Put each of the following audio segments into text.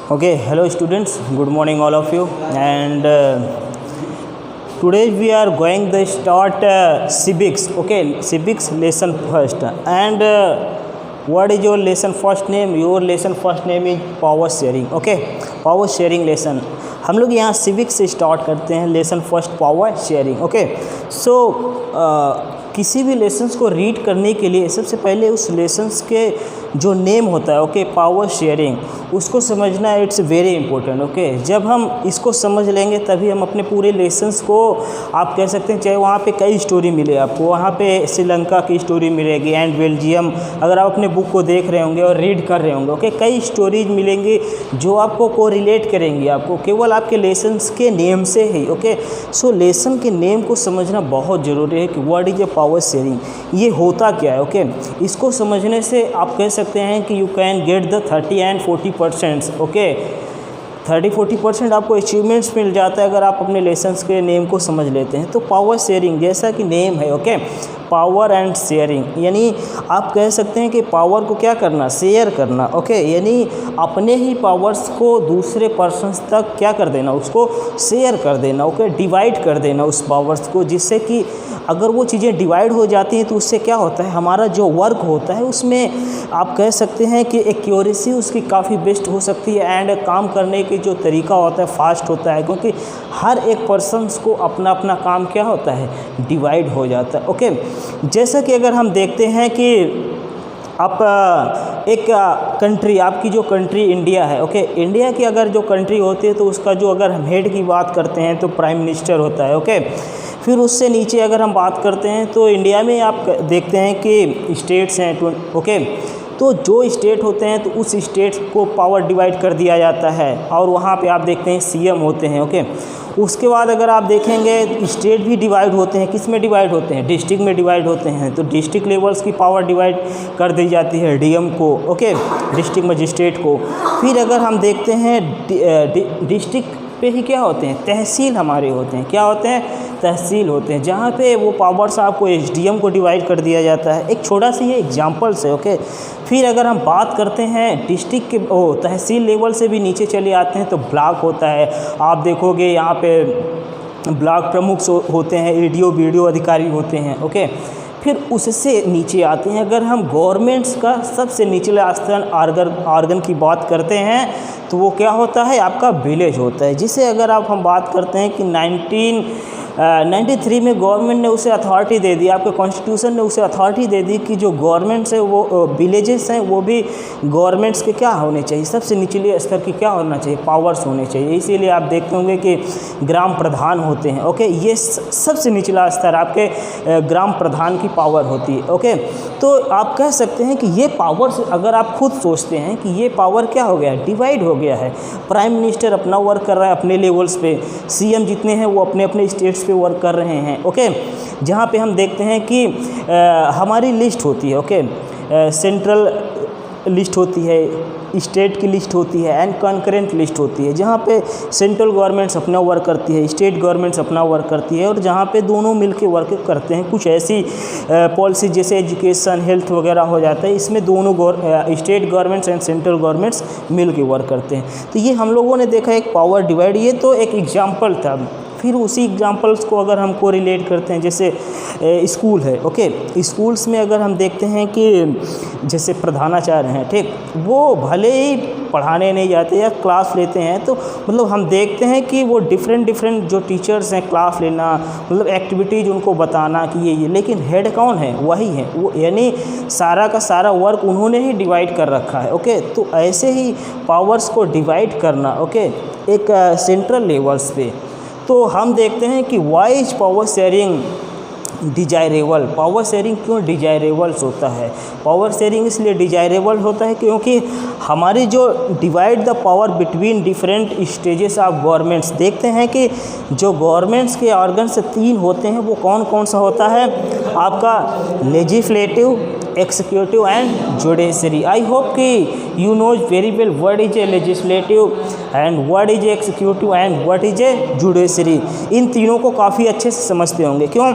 Okay, hello students, good morning all of you, and today we are going to start civics. Okay, civics lesson first, and what is your lesson first name? Your lesson first name is power sharing. Okay, power sharing lesson. हम लोग यहाँ civics से start करते हैं lesson first power sharing. Okay, so किसी भी lessons को read करने के लिए सबसे पहले उस लेसन्स के जो नेम होता है, ओके, पावर शेयरिंग, उसको समझना इट्स वेरी इंपॉर्टेंट. ओके, जब हम इसको समझ लेंगे तभी हम अपने पूरे लेसन्स को, आप कह सकते हैं, चाहे वहाँ पे कई स्टोरी मिले आपको, वहाँ पे श्रीलंका की स्टोरी मिलेगी एंड बेल्जियम, अगर आप अपने बुक को देख रहे होंगे और रीड कर रहे होंगे, ओके, कई स्टोरीज मिलेंगी जो आपको को रिलेट करेंगी आपको केवल आपके लेसन्स के नेम से ही. ओके, सो लेसन के नेम को समझना बहुत ज़रूरी है कि what is A power sharing, ये होता क्या है. ओके, इसको समझने से आप कह सकते हैं कि you can get the 30 and 40%. Okay, 30-40% आपको अचीवमेंट्स मिल जाता है अगर आप अपने लेसन्स के नेम को समझ लेते हैं. तो पावर शेयरिंग जैसा कि नेम है, ओके, पावर एंड शेयरिंग, यानी आप कह सकते हैं कि पावर को क्या करना, शेयर करना. ओके, यानी अपने ही पावर्स को दूसरे पर्सन्स तक क्या कर देना, उसको शेयर कर देना. ओके, डिवाइड कर देना उस पावर्स को, जिससे कि अगर वो चीज़ें डिवाइड हो जाती हैं तो उससे क्या होता है, हमारा जो वर्क होता है उसमें आप कह सकते हैं कि एक्यूरेसी उसकी काफ़ी बेस्ट हो सकती है एंड काम करने के जो तरीका होता है फास्ट होता है, क्योंकि हर एक पर्सन्स को अपना अपना काम क्या होता है, डिवाइड हो जाता है. ओके, जैसा कि अगर हम देखते हैं कि आप एक कंट्री, आपकी जो कंट्री इंडिया है, ओके, इंडिया की अगर जो कंट्री होती है तो उसका जो अगर हम हेड की बात करते हैं तो प्राइम मिनिस्टर होता है. ओके, फिर उससे नीचे अगर हम बात करते हैं तो इंडिया में आप देखते हैं कि स्टेट्स हैं. ओके, तो जो स्टेट होते हैं तो उस स्टेट को पावर डिवाइड कर दिया जाता है और वहाँ पे आप देखते हैं सीएम होते हैं. ओके, उसके बाद अगर आप देखेंगे स्टेट भी डिवाइड होते हैं, किस में डिवाइड होते हैं, डिस्ट्रिक्ट में डिवाइड होते हैं. तो डिस्ट्रिक्ट लेवल्स की पावर डिवाइड कर दी जाती है डीएम को, ओके, डिस्ट्रिक्ट मजिस्ट्रेट को. फिर अगर हम देखते हैं डिस्ट्रिक्ट पे ही क्या होते हैं, तहसील हमारे होते हैं. क्या होते हैं, तहसील होते हैं, जहाँ पे वो पावर्स आपको एसडीएम को डिवाइड कर दिया जाता है. एक छोटा सा ये एग्जांपल्स है. ओके, फिर अगर हम बात करते हैं डिस्ट्रिक्ट के तहसील लेवल से भी नीचे चले आते हैं तो ब्लॉक होता है. आप देखोगे यहाँ पे ब्लॉक प्रमुख होते हैं, एडीओ बीडीओ अधिकारी होते हैं. ओके, फिर उससे नीचे आते हैं, अगर हम गवर्नमेंट्स का सबसे निचला स्तर ऑर्गन की बात करते हैं तो वो क्या होता है, आपका विलेज होता है, जिसे अगर हम बात करते हैं कि 1993 में गवर्नमेंट ने उसे अथॉरिटी दे दी, आपके कॉन्स्टिट्यूशन ने उसे अथॉरिटी दे दी कि जो गवर्नमेंट्स है वो विलेजेस हैं वो भी गवर्नमेंट्स के क्या होने चाहिए, सबसे निचले स्तर की क्या होना चाहिए, पावर्स होने चाहिए. इसीलिए आप देखते होंगे कि ग्राम प्रधान होते हैं. ओके, ये सबसे निचला स्तर आपके ग्राम प्रधान की पावर होती है. ओके, तो आप कह सकते हैं कि ये पावर्स, अगर आप खुद सोचते हैं कि ये पावर क्या हो गया है, डिवाइड हो गया है. प्राइम मिनिस्टर अपना वर्क कर रहा है अपने लेवल्स पे, सीएम जितने हैं वो अपने अपने स्टेट्स पे वर्क कर रहे हैं. ओके, जहाँ पे हम देखते हैं कि हमारी लिस्ट होती है. ओके, सेंट्रल लिस्ट होती है, स्टेट की लिस्ट होती है एंड कॉन्करेंट लिस्ट होती है, जहाँ पे सेंट्रल गवर्नमेंट्स अपना वर्क करती है, स्टेट गवर्नमेंट्स अपना वर्क करती है, और जहाँ पे दोनों मिलके वर्क करते हैं. कुछ ऐसी पॉलिसी जैसे एजुकेशन, हेल्थ वगैरह हो जाता है, इसमें दोनों state governments and central governments मिल के वर्क करते हैं. तो ये हम लोगों ने देखा एक पावर डिवाइड, ये तो एक एग्जाम्पल था. फिर उसी एग्जांपल्स को अगर हम को रिलेट करते हैं, जैसे स्कूल है. ओके, स्कूल्स में अगर हम देखते हैं कि जैसे प्रधानाचार्य हैं, ठीक, वो भले ही पढ़ाने नहीं जाते या क्लास लेते हैं, तो मतलब हम देखते हैं कि वो डिफरेंट जो टीचर्स हैं क्लास लेना, मतलब एक्टिविटीज़ उनको बताना कि ये, लेकिन हेड कौन है, वही है वो, यानी सारा का सारा वर्क उन्होंने ही डिवाइड कर रखा है. ओके, तो ऐसे ही पावर्स को डिवाइड करना, ओके, एक सेंट्रल लेवल्स पे. तो हम देखते हैं कि why is power sharing desirable. Power sharing क्यों डिजायरेबल्स होता है, पावर शेयरिंग इसलिए डिजायरेबल होता है क्योंकि हमारी जो divide the power between different stages of governments, देखते हैं कि जो गवर्नमेंट्स के ऑर्गन से 3 होते हैं वो कौन कौन सा होता है, आपका legislative, executive and judiciary. I hope कि you knows very well what is a legislative and what is a executive and what is a judiciary. इन तीनों को काफ़ी अच्छे से समझते होंगे. क्यों,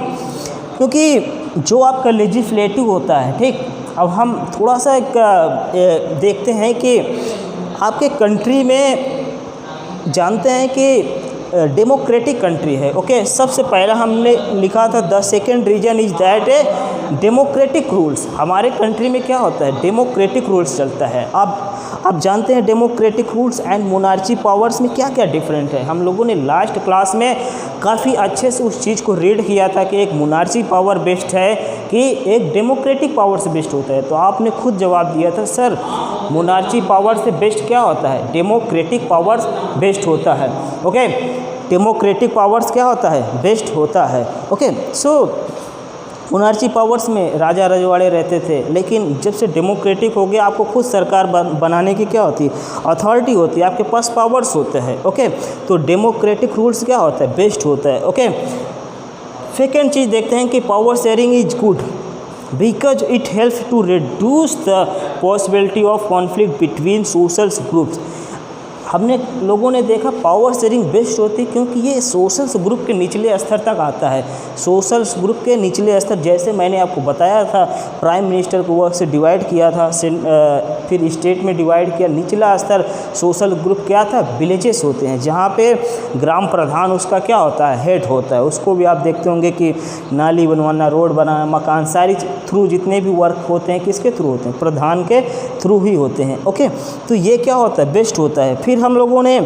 क्योंकि जो आपका लेजिस्लेटिव होता है, ठीक, अब हम थोड़ा सा देखते हैं कि आपके कंट्री में जानते हैं कि डेमोक्रेटिक कंट्री है। ओके, सबसे पहला हमने लिखा था the second reason is that democratic rules. हमारे कंट्री में क्या होता है, डेमोक्रेटिक रूल्स चलता है। आप जानते हैं democratic rules and monarchy powers में क्या क्या डिफरेंट है। हम लोगों ने लास्ट क्लास में काफ़ी अच्छे से उस चीज़ को रीड किया था कि एक मोनार्ची पावर बेस्ड है कि एक डेमोक्रेटिक पावर से बेस्ड होता है। तो आपने खुद जवाब दिया था सर मोनार्ची पावर से बेस्ड क्या होता है, डेमोक्रेटिक पावर्स बेस्ड होता है। ओके, डेमोक्रेटिक पावर्स क्या होता है, बेस्ड होता है। ओके, सो मोनार्ची पावर्स में राजा रजवाड़े रहते थे, लेकिन जब से डेमोक्रेटिक हो गया आपको खुद सरकार बनाने की क्या होती है, अथॉरिटी होती है, आपके पास पावर्स होते हैं। ओके, तो डेमोक्रेटिक रूल्स क्या होता है, बेस्ड होता है। ओके, सेकेंड चीज़ देखते हैं कि power sharing is good because it helps to reduce the possibility of conflict between social groups. हमने लोगों ने देखा पावर शेयरिंग बेस्ट होती है क्योंकि ये सोशल ग्रुप के निचले स्तर तक आता है। सोशल ग्रुप के निचले स्तर, जैसे मैंने आपको बताया था प्राइम मिनिस्टर को वर्क से डिवाइड किया था, फिर स्टेट में डिवाइड किया। निचला स्तर सोशल ग्रुप क्या था, विलेजेस होते हैं, जहाँ पे ग्राम प्रधान उसका क्या होता है, हेड होता है। उसको भी आप देखते होंगे कि नाली बनवाना, रोड बनाना, मकान, सारी थ्रू जितने भी वर्क होते हैं किसके थ्रू होते हैं, प्रधान के थ्रू ही होते हैं। ओके, तो ये क्या होता है, बेस्ट होता है। फिर हम लोगों ने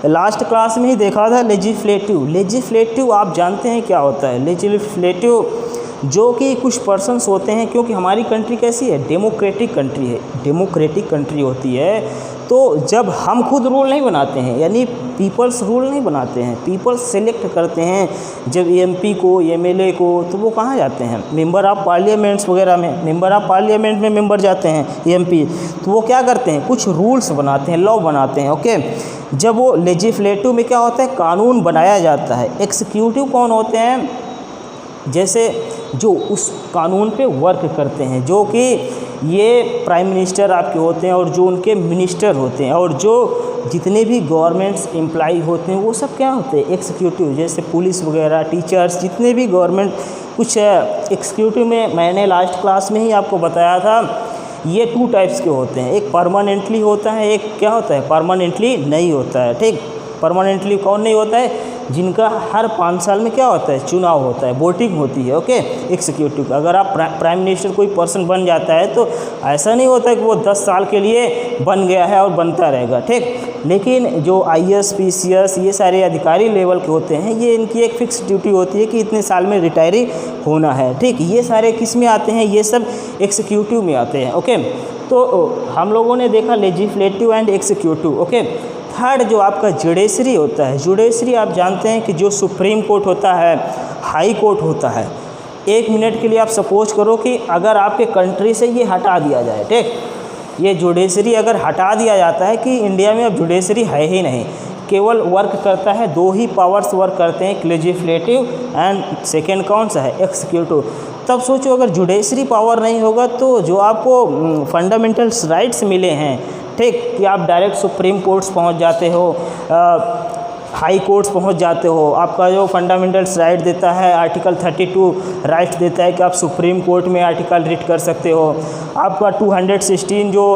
लास्ट क्लास में ही देखा था लेजिस्लेटिव आप जानते हैं क्या होता है। लेजिस्लेटिव जो कि कुछ पर्सन्स होते हैं, क्योंकि हमारी कंट्री कैसी है, डेमोक्रेटिक कंट्री है, डेमोक्रेटिक कंट्री होती है। तो जब हम खुद रूल नहीं बनाते हैं, यानी पीपल्स रूल नहीं बनाते हैं, पीपल्स सेलेक्ट करते हैं जब एमपी को, एमएलए को, तो वो कहाँ जाते हैं, मेंबर ऑफ पार्लियामेंट्स वगैरह में, मेंबर ऑफ पार्लियामेंट में मेंबर जाते हैं एमपी, तो वो क्या करते हैं, कुछ रूल्स बनाते हैं, लॉ बनाते हैं। ओके, जब वो लेजिस्लेटिव में क्या होता है, कानून बनाया जाता है। एग्जीक्यूटिव कौन होते हैं, जैसे जो उस कानून पे वर्क करते हैं, जो कि ये प्राइम मिनिस्टर आपके होते हैं और जो उनके मिनिस्टर होते हैं, और जो जितने भी गवर्नमेंट्स एम्प्लॉय होते हैं वो सब क्या होते हैं, एग्जीक्यूटिव। जैसे पुलिस वगैरह, टीचर्स, जितने भी गवर्नमेंट कुछ एग्जीक्यूटिव में मैंने लास्ट क्लास में ही आपको बताया था, ये 2 टाइप्स के होते हैं। एक परमानेंटली होता है, एक क्या होता है, परमानेंटली नहीं होता है। ठीक, परमानेंटली कौन नहीं होता है, जिनका हर 5 साल में क्या होता है, चुनाव होता है, वोटिंग होती है। Okay, executive. अगर आप प्राइम मिनिस्टर कोई पर्सन बन जाता है तो ऐसा नहीं होता है कि वो 10 साल के लिए बन गया है और बनता रहेगा। ठीक, लेकिन जो आईएएस, पीसीएस, ये सारे अधिकारी लेवल के होते हैं, ये इनकी एक फिक्स ड्यूटी होती है कि इतने साल में रिटायरी होना है। ठीक, ये सारे किस में आते हैं, ये सब एग्जीक्यूटिव में आते हैं। ओके, तो हम लोगों ने देखा legislative and executive. Okay, third जो आपका जुडिशरी होता है, जुडिशरी आप जानते हैं कि जो सुप्रीम कोर्ट होता है, हाई कोर्ट होता है। 1 मिनट के लिए आप सपोज करो कि अगर आपके कंट्री से ये हटा दिया जाए, ठीक, ये जुडिशरी अगर हटा दिया जाता है कि इंडिया में अब जुडिशरी है ही नहीं, केवल वर्क करता है 2 ही पावर्स वर्क करते हैं, लेजिस्लेटिव एंड सेकेंड कौन सा है, एग्जीक्यूटिव। तब सोचो अगर जुडिशरी पावर नहीं होगा तो जो आपको फंडामेंटल्स राइट्स मिले हैं, ठीक, कि आप डायरेक्ट सुप्रीम कोर्ट्स पहुंच जाते हो, हाई कोर्ट्स पहुंच जाते हो, आपका जो फंडामेंटल्स राइट देता है आर्टिकल 32 राइट देता है कि आप सुप्रीम कोर्ट में आर्टिकल रिट कर सकते हो। आपका 216 जो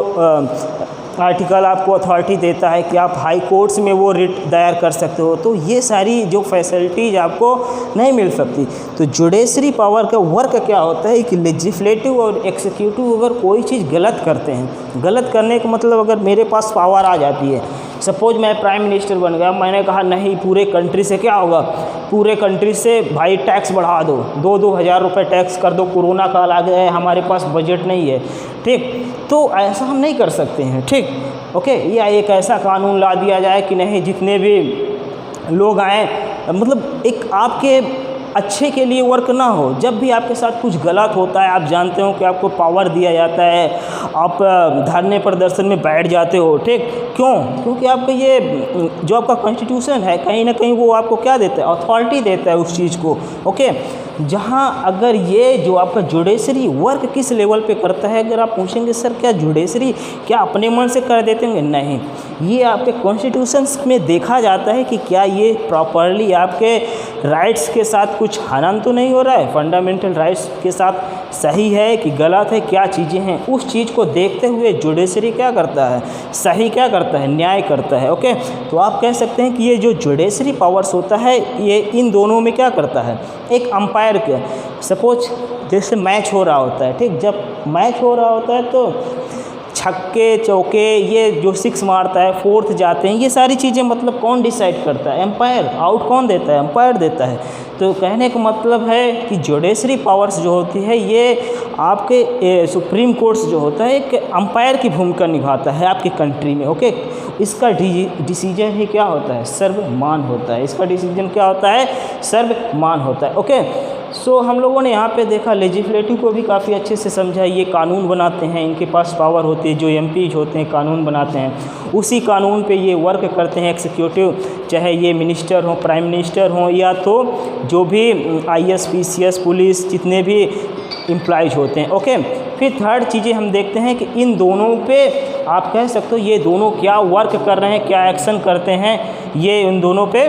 आर्टिकल आपको अथॉरिटी देता है कि आप हाई कोर्ट्स में वो रिट दायर कर सकते हो। तो ये सारी जो फैसिलिटीज़ आपको नहीं मिल सकती। तो जुडिशरी पावर का वर्क क्या होता है कि लेजिस्लेटिव और एग्जीक्यूटिव अगर कोई चीज़ गलत करते हैं, गलत करने का मतलब अगर मेरे पास पावर आ जाती है, सपोज मैं प्राइम मिनिस्टर बन गया, मैंने कहा नहीं पूरे कंट्री से क्या होगा, पूरे कंट्री से भाई टैक्स बढ़ा दो, 2-2 हज़ार रुपये टैक्स कर दो, कोरोना काल आ गया है, हमारे पास बजट नहीं है, ठीक, तो ऐसा हम नहीं कर सकते हैं। ठीक, ओके, या एक ऐसा कानून ला दिया जाए कि नहीं जितने भी लोग आए, मतलब एक आपके अच्छे के लिए वर्क ना हो। जब भी आपके साथ कुछ गलत होता है, आप जानते हो कि आपको पावर दिया जाता है, आप धरने प्रदर्शन में बैठ जाते हो, ठीक, क्यों, क्योंकि आपका ये जो आपका कॉन्स्टिट्यूशन है कहीं ना कहीं वो आपको क्या देता है, अथॉरिटी देता है उस चीज़ को। ओके, जहां अगर ये जो आपका जुडिशरी वर्क किस लेवल पे करता है, अगर आप पूछेंगे सर क्या जुडिशरी क्या अपने मन से कर देते होंगे, नहीं, ये आपके कॉन्स्टिट्यूशंस में देखा जाता है कि क्या ये प्रॉपरली आपके राइट्स के साथ कुछ हनन तो नहीं हो रहा है, फंडामेंटल राइट्स के साथ सही है कि गलत है, क्या चीज़ें हैं, उस चीज़ को देखते हुए जुडिशरी क्या करता है, सही क्या करता है, न्याय करता है। ओके, तो आप कह सकते हैं कि ये जो जुडिशरी पावर्स होता है ये इन दोनों में क्या करता है, एक अंपायर के सपोज जैसे मैच हो रहा होता है, ठीक, जब मैच हो रहा होता है तो छक्के चौके ये जो 6 मारता है, 4th जाते हैं, ये सारी चीज़ें मतलब कौन डिसाइड करता है, एम्पायर, आउट कौन देता है, एम्पायर देता है। तो कहने का मतलब है कि जुडिशरी पावर्स जो होती है ये आपके सुप्रीम कोर्ट्स जो होता है एक अंपायर की भूमिका निभाता है आपकी कंट्री में। ओके, इसका डिसीजन ही क्या होता है, सर्वमान होता है, इसका डिसीजन क्या होता है, सर्वमान होता है। ओके, सो हम लोगों ने यहाँ पे देखा लेजिस्लेटिव को भी काफ़ी अच्छे से समझा, ये कानून बनाते हैं, इनके पास पावर होती है, जो एमपीज होते हैं कानून बनाते हैं, उसी कानून पे ये वर्क करते हैं एग्जीक्यूटिव, चाहे ये मिनिस्टर हो, प्राइम मिनिस्टर हो, या तो जो भी आईएएस पीसीएस पुलिस जितने भी एम्प्लॉयज़ होते हैं। ओके, फिर थर्ड चीज़ें हम देखते हैं कि इन दोनों पे आप कह सकते हो ये दोनों क्या वर्क कर रहे हैं, क्या एक्शन करते हैं, ये इन दोनों पे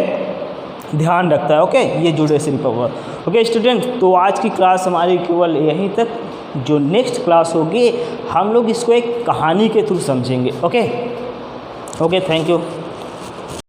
ध्यान रखता है। ओके, ये जुडिशरी पावर। ओके स्टूडेंट, तो आज की क्लास हमारी केवल यहीं तक, जो नेक्स्ट क्लास होगी हम लोग इसको एक कहानी के थ्रू समझेंगे। Okay, thank you.